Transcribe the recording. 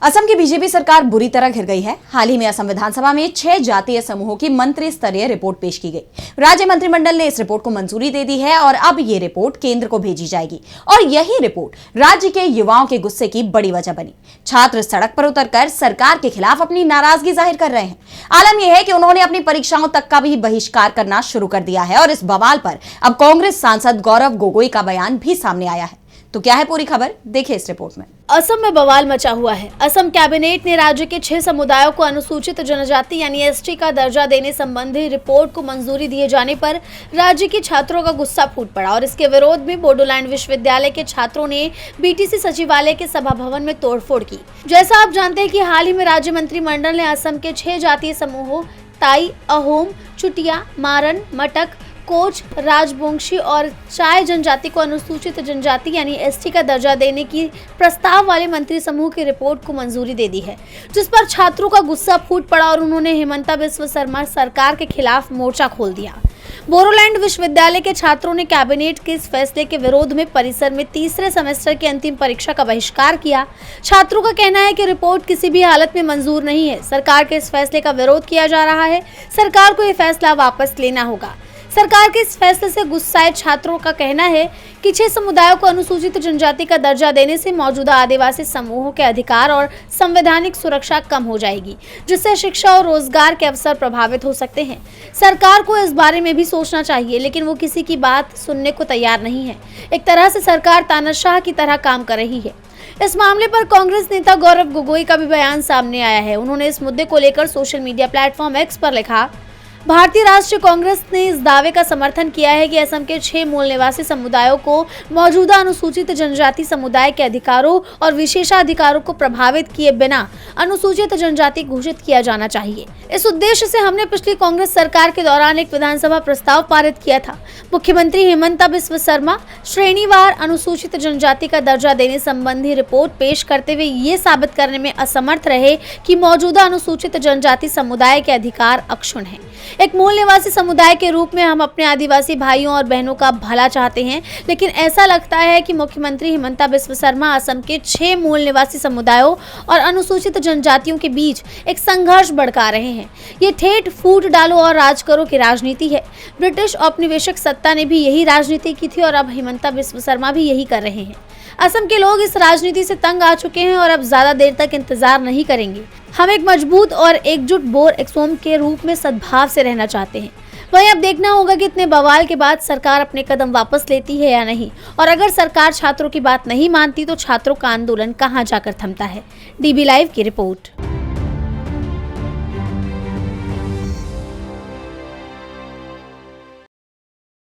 असम की बीजेपी सरकार बुरी तरह घिर गई है। हाल ही में असम विधानसभा में 6 जातीय समूहों की मंत्री स्तरीय रिपोर्ट पेश की गई। राज्य मंत्रिमंडल ने इस रिपोर्ट को मंजूरी दे दी है और अब ये रिपोर्ट केंद्र को भेजी जाएगी और यही रिपोर्ट राज्य के युवाओं के गुस्से की बड़ी वजह बनी। छात्र सड़क पर उतरकर सरकार के खिलाफ अपनी नाराजगी जाहिर कर रहे हैं। आलम यह है कि उन्होंने अपनी परीक्षाओं तक का भी बहिष्कार करना शुरू कर दिया है और इस बवाल पर अब कांग्रेस सांसद गौरव गोगोई का बयान भी सामने आया है। तो क्या है पूरी खबर, देखिए इस रिपोर्ट में। असम में बवाल मचा हुआ है। असम कैबिनेट ने राज्य के 6 समुदायों को अनुसूचित जनजाति यानी एसटी का दर्जा देने संबंधी रिपोर्ट को मंजूरी दिए जाने पर राज्य के छात्रों का गुस्सा फूट पड़ा और इसके विरोध में बोडोलैंड विश्वविद्यालय के छात्रों ने बीटीसी सचिवालय के सभा भवन में तोड़फोड़ की। जैसा आप जानते हैं कि हाल ही में राज्य मंत्रिमंडल ने असम के 6 जातीय समूहों ताई, अहोम, चुटिया, मारन, मटक, कोच, राजवंशी और चाय जनजाति को अनुसूचित जनजाति यानी एसटी का दर्जा देने की प्रस्ताव वाले मंत्री समूह की रिपोर्ट को मंजूरी दे दी है, जिस पर छात्रों का गुस्सा फूट पड़ा और उन्होंने हिमंता बिस्वा शर्मा सरकार के खिलाफ मोर्चा खोल दिया। बोडोलैंड विश्वविद्यालय के छात्रों ने कैबिनेट के इस फैसले के विरोध में परिसर में तीसरे सेमेस्टर की अंतिम परीक्षा का बहिष्कार किया। छात्रों का कहना है कि रिपोर्ट किसी भी हालत में मंजूर नहीं है। सरकार के इस फैसले का विरोध किया जा रहा है। सरकार को यह फैसला वापस लेना होगा। सरकार के इस फैसले से गुस्साए छात्रों का कहना है कि 6 समुदायों को अनुसूचित जनजाति का दर्जा देने से मौजूदा आदिवासी समूहों के अधिकार और संवैधानिक सुरक्षा कम हो जाएगी, जिससे शिक्षा और रोजगार के अवसर प्रभावित हो सकते हैं। सरकार को इस बारे में भी सोचना चाहिए, लेकिन वो किसी की बात सुनने को तैयार नहीं है। एक तरह से सरकार तानाशाह की तरह काम कर रही है। इस मामले पर कांग्रेस नेता गौरव गोगोई का भी बयान सामने आया है। उन्होंने इस मुद्दे को लेकर सोशल मीडिया प्लेटफॉर्म एक्स पर लिखा, भारतीय राष्ट्रीय कांग्रेस ने इस दावे का समर्थन किया है कि असम के 6 मूल निवासी समुदायों को मौजूदा अनुसूचित जनजाति समुदाय के अधिकारों और विशेषाधिकारों को प्रभावित किए बिना अनुसूचित जनजाति घोषित किया जाना चाहिए। इस उद्देश्य से हमने पिछली कांग्रेस सरकार के दौरान एक विधानसभा प्रस्ताव पारित किया था। मुख्यमंत्री हिमंता बिस्वा शर्मा श्रेणीवार अनुसूचित जनजाति का दर्जा देने संबंधी रिपोर्ट पेश करते हुए ये साबित करने में असमर्थ रहे कि मौजूदा अनुसूचित जनजाति समुदाय के अधिकार अक्षुण्ण हैं। एक मूल निवासी समुदाय के रूप में हम अपने आदिवासी भाइयों और बहनों का भला चाहते हैं, लेकिन ऐसा लगता है कि मुख्यमंत्री हिमंता बिस्वा शर्मा असम के 6 मूल निवासी समुदायों और अनुसूचित जनजातियों के बीच एक संघर्ष भड़का रहे हैं। ये ठेठ फूट डालो और राज करो की राजनीति है। ब्रिटिश औपनिवेशिक सत्ता ने भी यही राजनीति की थी और अब हिमंता बिस्वा शर्मा भी यही कर रहे हैं। असम के लोग इस राजनीति से तंग आ चुके हैं और अब ज्यादा देर तक इंतजार नहीं करेंगे। हम एक मजबूत और एकजुट बोर एक्सोम के रूप में सद्भाव से रहना चाहते हैं। वहीं अब देखना होगा कि इतने बवाल के बाद सरकार अपने कदम वापस लेती है या नहीं, और अगर सरकार छात्रों की बात नहीं मानती तो छात्रों का आंदोलन कहां जाकर थमता है। डीबी लाइव की रिपोर्ट।